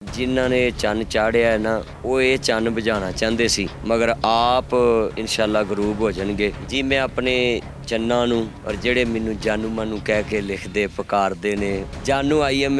ਜਿਨ੍ਹਾਂ ਨੇ ਚੰਨ ਚਾੜਿਆ ਨਾ ਉਹ ਇਹ ਚੰਨ ਬੁਝਾਉਣਾ ਚਾਹੁੰਦੇ ਸੀ, ਮਗਰ ਆਪ ਇਨਸ਼ਾਅੱਲਾ ਗਰੂਬ ਹੋ ਜਾਣਗੇ ਜੀ। ਮੈਂ ਆਪਣੇ ਚੰਨਾਂ ਨੂੰ ਔਰ ਜਿਹੜੇ ਮੈਨੂੰ ਜਾਨੂ ਮਾਨੂ ਕਹਿ ਕੇ ਲਿਖਦੇ ਪੁਕਾਰਦੇ ਨੇ, ਜਾਨੂ ਆਈ ਐਮ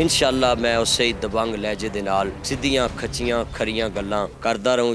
ਇਨਸ਼ਾਅੱਲਾ ਮੈਂ ਉਸੇ ਹੀ ਦਬੰਗ ਲਹਿਜੇ ਦੇ ਨਾਲ ਸਿੱਧੀਆਂ ਖੱਚੀਆਂ ਖਰੀਆਂ ਗੱਲਾਂ ਕਰਦਾ ਰਹੂੰ।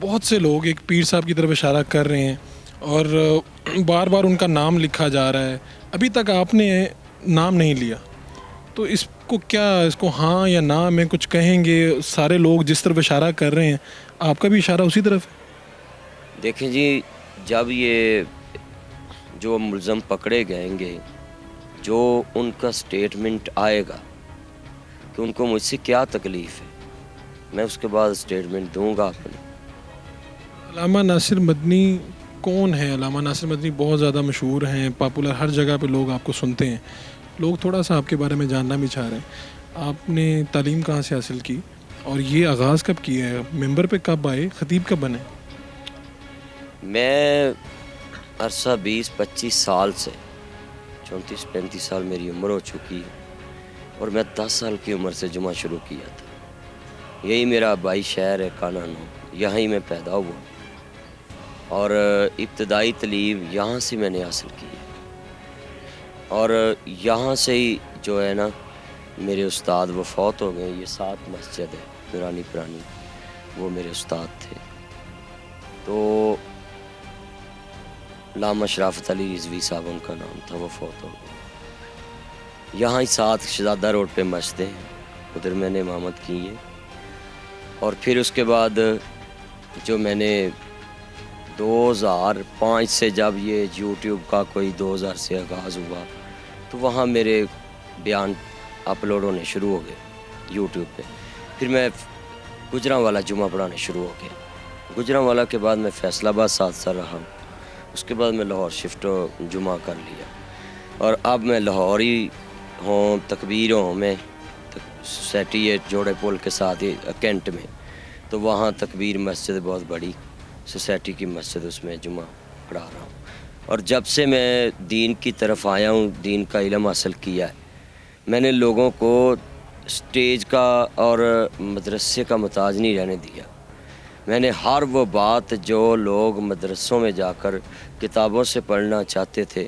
بہت سے لوگ ایک پیر صاحب کی طرف اشارہ کر رہے ہیں اور بار بار ان کا نام لکھا جا رہا ہے, ابھی تک آپ نے نام نہیں لیا, تو اس کو ہاں یا نہ میں کچھ کہیں گے؟ سارے لوگ جس طرف اشارہ کر رہے ہیں آپ کا بھی اشارہ اسی طرف ہے. دیکھیں جی, جب یہ جو ملزم پکڑے گئیں گے, جو ان کا سٹیٹمنٹ آئے گا کہ ان کو مجھ سے کیا تکلیف ہے, میں اس کے بعد سٹیٹمنٹ دوں گا اپنے. علامہ ناصر مدنی کون ہے؟ علامہ ناصر مدنی بہت زیادہ مشہور ہیں, پاپولر, ہر جگہ پہ لوگ آپ کو سنتے ہیں. لوگ تھوڑا سا آپ کے بارے میں جاننا بھی چاہ رہے ہیں. آپ نے تعلیم کہاں سے حاصل کی اور یہ آغاز کب کیا ہے؟ ممبر پہ کب آئے؟ خطیب کب بنے؟ میں عرصہ 20-25 سال سے 34-35 سال میری عمر ہو چکی ہے, اور میں 10 سال کی عمر سے جمعہ شروع کیا تھا. یہی میرا آبائی شہر ہے کانانو, یہاں ہی میں پیدا ہوا, اور ابتدائی تعلیم یہاں سے میں نے حاصل کی ہے. اور یہاں سے ہی جو ہے نا میرے استاد وہ فوت ہو گئے. یہ 7 مسجد ہے پرانی, وہ میرے استاد تھے. تو علامہ شرافت علی رضوی صاحب ان کا نام تھا, وہ فوت ہو گئے. یہاں ہی 7 شہزادہ روڈ پہ مسجدیں ہیں, ادھر میں نے امامت کی ہے. اور پھر اس کے بعد جو میں نے 2005 سے جب یہ یوٹیوب کا کوئی 2000 سے آغاز ہوا, تو وہاں میرے بیان اپلوڈ ہونے شروع ہو گئے یوٹیوب پہ. پھر میں گجرانوالہ جمعہ پڑھانے شروع ہو گیا. گجرانوالہ کے بعد میں فیصل آباد 7 سال رہا. اس کے بعد میں لاہور شفٹ جمعہ کر لیا, اور اب میں لاہور ہی ہوں. تکبیر ہوں میں سوسائٹی ہے جوڑے پول کے ساتھ ہی کینٹ میں, تو وہاں تکبیر مسجد بہت بڑی سوسائٹی کی مسجد, اس میں جمعہ پڑھا رہا ہوں. اور جب سے میں دین کی طرف آیا ہوں, دین کا علم حاصل کیا ہے, میں نے لوگوں کو سٹیج کا اور مدرسے کا محتاج نہیں رہنے دیا. میں نے ہر وہ بات جو لوگ مدرسوں میں جا کر کتابوں سے پڑھنا چاہتے تھے,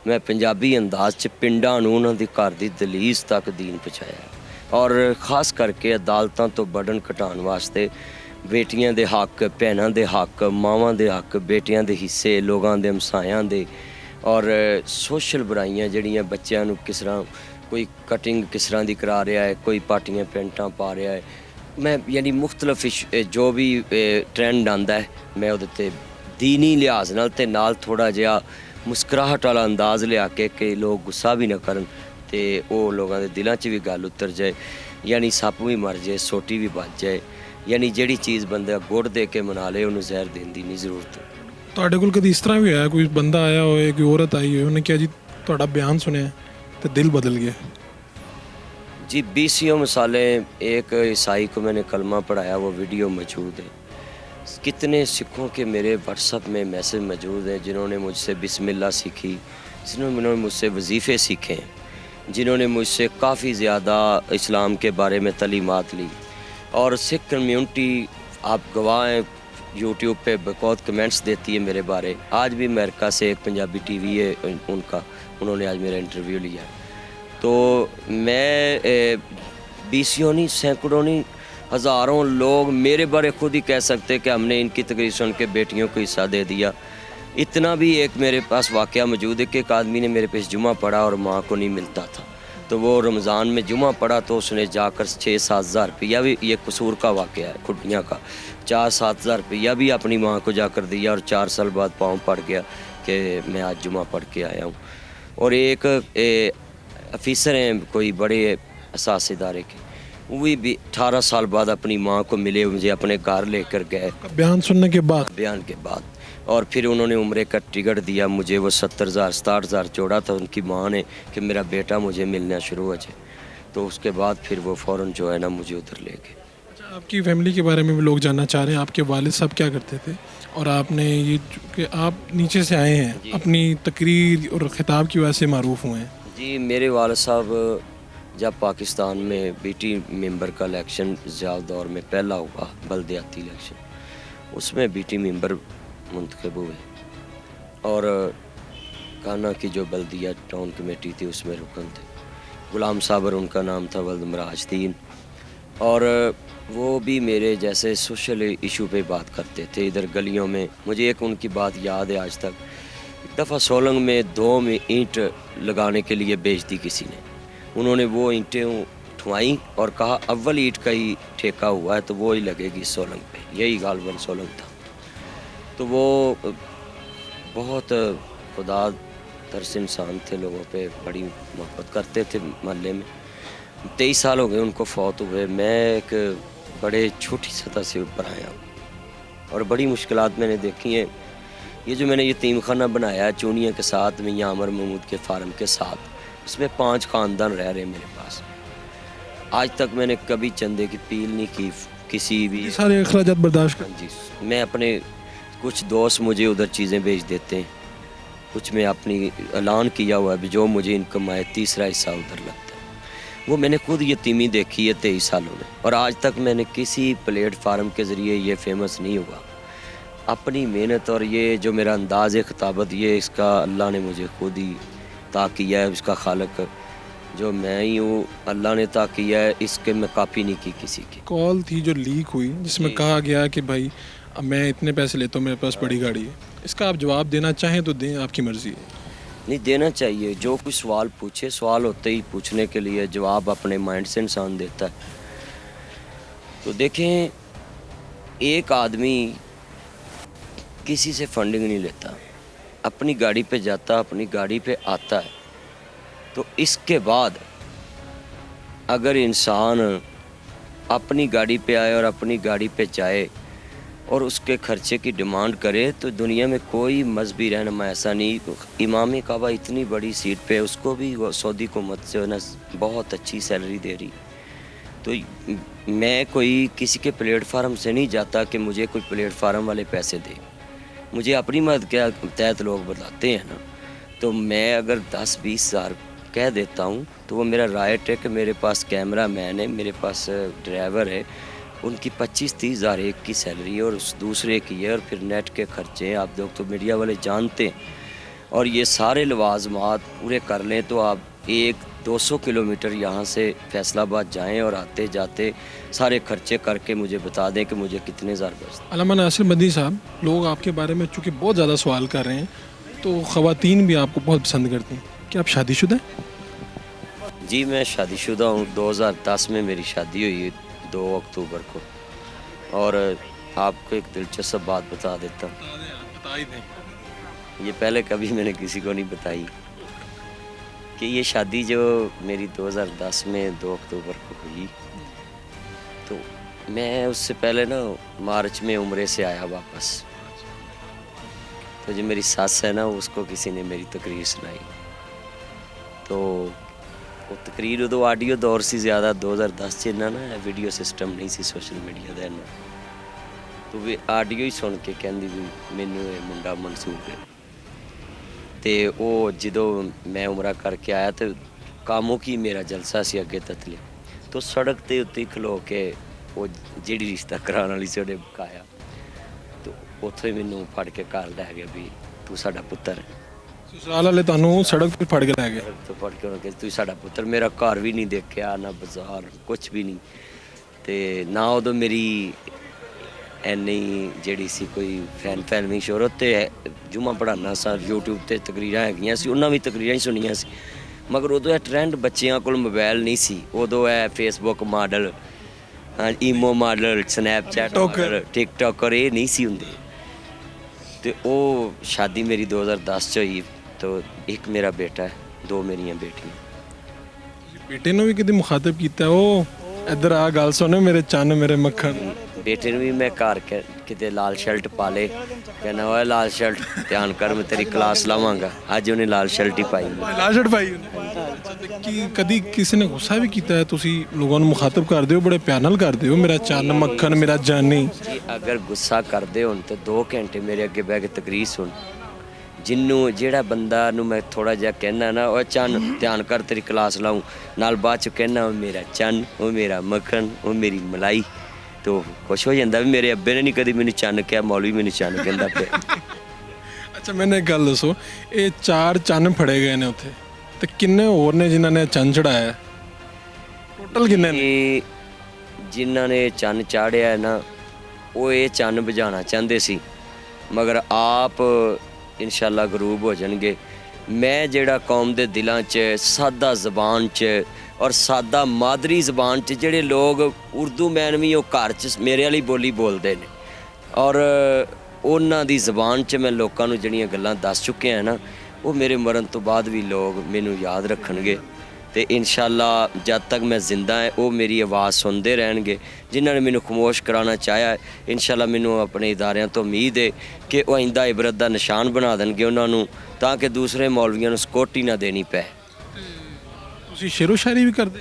میں پنجابی انداز چ پنڈاں نوں انہاں دی گھر دی دلیز تک دین پہنچایا. اور خاص کر کے عدالتاں تو برڈن گھٹان واسطے بیٹیاں دے حق, بھیناں دے حق, ماواں دے حق, بیٹیاں دے حصے, لوگاں دے ہمسایاں دے, اور سوشل برائیاں جڑیاں بچیاں نوں کس طرح کوئی کٹنگ کس طرح دی کرا رہا ہے, کوئی پاٹیاں پینٹاں پا رہا ہے. میں یعنی مختلف جو بھی ٹرینڈ آندا ہے میں وہ تے دینی لحاظ نال تے نال تھوڑا جہا مسکراہٹ والا انداز لیا کے کہ لوگ غصہ بھی نہ کرن تے او لوگاں دے دلاں 'چ بھی گل اتر جائے. یعنی سپ بھی مر جائے, سوٹی بھی بچ جائے. یعنی جیڑی چیز بندہ گڑ دے کے منا لے, انہوں زہر دین دی نہیں ضرورت. ਤੁਹਾਡੇ ਕੋਲ ਕਦੀ ਇਸ ਤਰ੍ਹਾਂ ਵੀ ਹੋਇਆ ਕੋਈ ਬੰਦਾ ਆਇਆ ਹੋਏ, ਕੋਈ ਔਰਤ ਆਈ ਹੋਏ, ਉਹਨੇ ਕਿਹਾ ਜੀ ਤੁਹਾਡਾ ਬਿਆਨ ਸੁਣਿਆ ਤੇ ਦਿਲ ਬਦਲ ਗਿਆ? جی 20 مثالیں. ایک عیسائی کو میں نے کلمہ پڑھایا, وہ ویڈیو موجود ہے. کتنے سکھوں کے میرے واٹس ایپ میں میسج موجود ہیں جنہوں نے مجھ سے بسم اللہ سیکھی, جنہوں نے مجھ سے وظیفے سیکھے ہیں, جنہوں نے مجھ سے کافی زیادہ اسلام کے بارے میں تعلیمات لی. اور سکھ کمیونٹی آپ گواہ ہیں, یوٹیوب پہ بہت کمنٹس دیتی ہے میرے بارے. آج بھی امریکہ سے ایک پنجابی ٹی وی ہے ان کا, انہوں نے آج میرا انٹرویو لیا. تو میں 20 نہیں, سینکڑوں نہیں, ہزاروں لوگ میرے بارے خود ہی کہہ سکتے کہ ہم نے ان کی تقریر سن کے بیٹیوں کو حصہ دے دیا. اتنا بھی ایک میرے پاس واقعہ موجود ہے کہ ایک آدمی نے میرے پیش جمعہ پڑھا اور ماں کو نہیں ملتا تھا, تو وہ رمضان میں جمعہ پڑھا تو اس نے جا کر 6-7 ہزار روپیہ بھی, یہ قصور کا واقعہ ہے کھڈیاں کا, 4-7 ہزار روپیہ بھی اپنی ماں کو جا کر دیا, اور 4 سال بعد پاؤں پڑ گیا کہ میں آج جمعہ پڑھ کے آیا ہوں. اور ایک افیسر ہیں کوئی بڑے اساس ادارے کے, وہ بھی 18 سال بعد اپنی ماں کو ملے, مجھے اپنے گھر لے کر گئے بیان سننے کے بعد. بیان کے بعد. اور پھر انہوں نے عمرے کا ٹکٹ دیا مجھے, وہ 70,000-67,000 جوڑا تھا ان کی ماں نے کہ میرا بیٹا مجھے ملنا شروع ہو جائے. تو اس کے بعد پھر وہ فوراً جو ہے نا مجھے ادھر لے گئے. اچھا, آپ کی فیملی کے بارے میں بھی لوگ جاننا چاہ رہے ہیں. آپ کے والد صاحب کیا کرتے تھے, اور آپ نے یہ کہ آپ نیچے سے آئے ہیں, اپنی تقریر اور خطاب کی وجہ سے معروف ہوئے ہیں. جی میرے والد صاحب جب پاکستان میں بی ٹی ممبر کا الیکشن ضیاء دور میں پہلا ہوا, بلدیاتی الیکشن, اس میں بی ٹی ممبر منتخب ہوئے, اور کانا کی جو بلدیہ ٹاؤن کمیٹی تھی اس میں رکن تھے. غلام صابر ان کا نام تھا, ولد مراج دین. اور وہ بھی میرے جیسے سوشل ایشو پہ بات کرتے تھے ادھر گلیوں میں. مجھے ایک ان کی بات یاد ہے آج تک. ایک دفعہ سولنگ میں 2 میں اینٹ لگانے کے لیے بیچ دی کسی نے. انہوں نے وہ اینٹیں اٹھوائیں اور کہا اول اینٹ کا ہی ٹھیکہ ہوا ہے تو وہ ہی لگے گی سولنگ پہ. یہی غالباً سولنگ تھا. تو وہ بہت خدا ترس انسان تھے, لوگوں پہ بڑی محبت کرتے تھے محلے میں. 23 سال ہو گئے ان کو فوت ہوئے. میں ایک بڑے چھوٹی سطح سے اوپر آیا ہوں اور بڑی مشکلات میں نے دیکھی ہیں. یہ جو میں نے یتیم خانہ بنایا ہے چونیا کے ساتھ میں, یہاں عمر محمود کے فارم کے ساتھ, اس میں 5 خاندان رہ رہے ہیں میرے پاس. آج تک میں نے کبھی چندے کی اپیل نہیں کی کسی بھی. سارے اخراجات برداشت کر. جی میں اپنے کچھ دوست مجھے ادھر چیزیں بھیج دیتے ہیں, کچھ میں اپنی اعلان کیا ہوا ہے جو مجھے انکم آئے 3 حصہ ادھر لگتا ہے. وہ میں نے خود یتیمی دیکھی ہے 23 سالوں میں, اور آج تک میں نے کسی پلیٹ فارم کے ذریعے یہ فیمس نہیں ہوا. اپنی محنت اور یہ جو میرا انداز خطابت, یہ اس کا اللہ نے مجھے خود ہی عطا کیا ہے. اس کا خالق جو میں ہی ہوں, اللہ نے عطا کیا ہے, اس کے میں کاپی نہیں کی کسی کی. کال تھی جو لیک ہوئی جس میں کہا گیا کہ بھائی اب میں اتنے پیسے لیتا ہوں, میرے پاس بڑی گاڑی ہے. اس کا آپ جواب دینا چاہیں تو دیں, آپ کی مرضی ہے. نہیں دینا چاہیے. جو کچھ سوال پوچھے, سوال ہوتے ہی پوچھنے کے لیے جواب اپنے مائنڈ سے انسان دیتا ہے. تو دیکھیں, ایک آدمی کسی سے فنڈنگ نہیں لیتا, اپنی گاڑی پہ جاتا, اپنی گاڑی پہ آتا ہے. تو اس کے بعد اگر انسان اپنی گاڑی پہ آئے اور اپنی گاڑی پہ جائے اور اس کے خرچے کی ڈیمانڈ کرے, تو دنیا میں کوئی مذہبی رہنما ایسا نہیں. امام کعبہ اتنی بڑی سیٹ پہ, اس کو بھی سعودی حکومت سے بہت اچھی سیلری دے رہی. تو میں کوئی کسی کے پلیٹ فارم سے نہیں جاتا کہ مجھے کوئی پلیٹ فارم والے پیسے دے. مجھے اپنی مدد کے تحت لوگ بتاتے ہیں نا, تو میں اگر 10-20 ہزار کہہ دیتا ہوں تو وہ میرا رائٹ ہے کہ میرے پاس کیمرہ مین ہے, میرے پاس ڈرائیور ہے, ان کی 25-30 ہزار ایک کی سیلری ہے اور اس دوسرے کی ہے, اور پھر نیٹ کے خرچے ہیں. آپ لوگ تو میڈیا والے جانتے ہیں. اور یہ سارے لوازمات پورے کر لیں تو آپ 100-200 کلومیٹر یہاں سے فیصل آباد جائیں اور آتے جاتے سارے خرچے کر کے مجھے بتا دیں کہ مجھے کتنے ہزار بچتے. علامہ ناصر مدنی صاحب, لوگ آپ کے بارے میں چونکہ بہت زیادہ سوال کر رہے ہیں, تو خواتین بھی آپ کو بہت پسند کرتی ہیں. کیا آپ شادی شدہ ہیں؟ جی میں شادی شدہ ہوں. 2010 میں میری شادی ہوئی 2 اکتوبر کو. اور آپ کو ایک دلچسپ بات بتا دیتا ہوں, بتا ہی دیں. یہ پہلے کبھی میں نے کسی کو نہیں بتائی کہ یہ شادی جو میری 2010 میں 2 اکتوبر کو ہوئی, تو میں اس سے پہلے نا مارچ میں عمرے سے آیا واپس. تو جو میری ساس ہے نا, اس کو کسی نے میری تقریر سنائی. تو وہ تقریر ادو آڈیو دور سی زیادہ 2010 چ نا ویڈیو سسٹم نہیں سی سوشل میڈیا دا نا. تو وہ آڈیو ہی سن کے کہندی بھی مینوں یہ منڈا منسوخ ہے. تے وہ جدوں میں عمرہ کر کے آیا تو کاموں کی میرا جلسہ سی اگے تتلی, تو سڑک تے اتنے کھلو کے وہ جیڑی رشتہ کرانے والی سی انہیں بکایا. تو اتوں ہی مینوں پھڑ کے گھر لے گیا بھی تو ساڈا پتر ہے. سسرال والے تانوں سڑک پہ پھڑ کے لے گئے. تو پڑھ کے انہوں نے کہا تو ساڈا پتر. میرا گھر بھی نہیں دیکھا, نہ بازار, کچھ بھی نہیں. تے نہ ادو میری اینی جیڑی سی کوئی فلمی شہرت. تے جمعہ پڑھانا سا یوٹیوب تے تقریراں ہیگیاں سی, انہاں بھی تقریراں ہی سنیاں سی. مگر ادو یہ ٹرینڈ بچیاں کول موبائل نہیں سی. ادو ہے Facebook model, imo model, Snapchat model, TikToker, یہ نہیں سی ہوندے. تے او شادی میری 2010 چ ہوئی. تو ایک میرا بیٹا ہے, 2 میریاں بیٹیاں. بیٹے نے بھی کدی مخاطب کیتا ہے, او ادھر آ گل سن میرے چن میرے مکھن. بیٹے نے بھی میں گھر کتے لال شرٹ پا لے, کہنا وہ لال شرٹ دھیان کر, میں تیری کلاس لاواں گا. اج انہیں لال شرٹ ہی پائی. لال شرٹ پائی کہ کدی کسی نے غصہ بھی کیتا ہے؟ تسی لوگوں نے مخاطب کر دیو, بڑے پیار نال کر دیو, میرا چن مکھن میرا جانی. جی اگر غصہ کر دے ہون تو 2 گھنٹے میرے اگے بہ کے تقریر سن. جنوں جیڑا بندہ نو میں تھوڑا جہا کہنا نا وہ چن دھیان کر تیری کلاس لاؤں, نال بعد چ کہنا وہ میرا چن, وہ میرا مکھن, وہ میری ملائی, تو خوش ہو جاتا بھی میرے ابے نے نہیں کدی مینوں چن کہا, مولوی مینوں چن کہندا پیا. اچھا میں نے ایک گل دسو, یہ 4 چن پھڑے گئے نے اتنے, تو کنے اور نے جنہوں نے چن چڑھایا؟ ٹوٹل کنے نے؟ ਜਿਨ੍ਹਾਂ ਨੇ ਚੰਨ ਚਾੜਿਆ ਹੈ ਨਾ, ਉਹ ਇਹ ਚੰਨ ਬੁਝਾਉਣਾ ਚਾਹੁੰਦੇ ਸੀ, ਮਗਰ ਆਪ ਇਨਸ਼ਾਅੱਲਾ ਗਰੂਬ ਹੋ ਜਾਣਗੇ। ਮੈਂ ਜਿਹੜਾ ਕੌਮ ਦੇ ਦਿਲਾਂ 'ਚ ਸਾਦਾ ਜ਼ਬਾਨ 'ਚ ਔਰ ਸਾਦਾ ਮਾਦਰੀ ਜ਼ਬਾਨ 'ਚ ਜਿਹੜੇ ਲੋਕ ਉਰਦੂ ਮੈਨ ਵੀ ਉਹ ਘਰ 'ਚ ਮੇਰੇ ਵਾਲੀ ਬੋਲੀ ਬੋਲਦੇ ਨੇ, ਔਰ ਉਹਨਾਂ ਦੀ ਜ਼ਬਾਨ 'ਚ ਮੈਂ ਲੋਕਾਂ ਨੂੰ ਜਿਹੜੀਆਂ ਗੱਲਾਂ ਦੱਸ ਚੁੱਕਿਆ ਨਾ, ਉਹ ਮੇਰੇ ਮਰਨ ਤੋਂ ਬਾਅਦ ਵੀ ਲੋਕ ਮੈਨੂੰ ਯਾਦ ਰੱਖਣਗੇ। ਤੇ ਇਨਸ਼ਾਅੱਲਾ ਜਦ ਤੱਕ ਮੈਂ ਜ਼ਿੰਦਾ ਹੈ ਉਹ ਮੇਰੀ ਆਵਾਜ਼ ਸੁਣਦੇ ਰਹਿਣਗੇ। ਜਿਨ੍ਹਾਂ ਨੇ ਮੈਨੂੰ ਖਾਮੋਸ਼ ਕਰਾਉਣਾ ਚਾਹਿਆ ਹੈ, ਇਨਸ਼ਾਅੱਲਾ ਮੈਨੂੰ ਆਪਣੇ ਇਦਾਰਿਆਂ ਤੋਂ ਉਮੀਦ ਹੈ ਕਿ ਉਹ ਆਇੰਦਾ ਇਬਰਤ ਦਾ ਨਿਸ਼ਾਨ ਬਣਾ ਦੇਣਗੇ ਉਹਨਾਂ ਨੂੰ, ਤਾਂ ਕਿ ਦੂਸਰੇ ਮੌਲਵੀਆਂ ਨੂੰ ਸਕੋਟੀ ਨਾ ਦੇਣੀ ਪਏ। ਤੁਸੀਂ ਸ਼ੇਰੋ ਸ਼ਾਇਰੀ ਵੀ ਕਰਦੇ?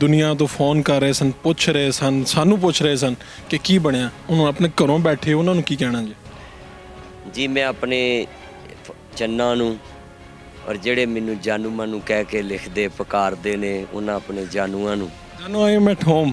ਦੁਨੀਆ ਤੋਂ ਫੋਨ ਕਰ ਰਹੇ ਸਨ, ਪੁੱਛ ਰਹੇ ਸਨ, ਸਾਨੂੰ ਪੁੱਛ ਰਹੇ ਸਨ ਕਿ ਕੀ ਬਣਿਆ, ਉਹਨੂੰ ਆਪਣੇ ਘਰੋਂ ਬੈਠੇ ਉਹਨਾਂ ਨੂੰ ਕੀ ਕਹਿਣਾ ਜੀ? ਜੀ ਮੈਂ ਆਪਣੇ ਚੰਨਾਂ ਨੂੰ ਔਰ ਜਿਹੜੇ ਮੈਨੂੰ ਜਾਨੂ ਮਾਨੂ ਕਹਿ ਕੇ ਲਿਖਦੇ ਪੁਕਾਰਦੇ ਨੇ, ਉਹਨਾਂ ਆਪਣੇ ਜਾਨੂਆਂ ਨੂੰ, ਜਾਨੂ ਆਈ ਐਮ ਐਟ ਹੋਮ।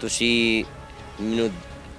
ਤੁਸੀਂ ਮੈਨੂੰ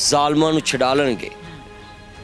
ਜ਼ਾਲਮਾਂ ਨੂੰ ਛਡਾ ਲੈਣਗੇ।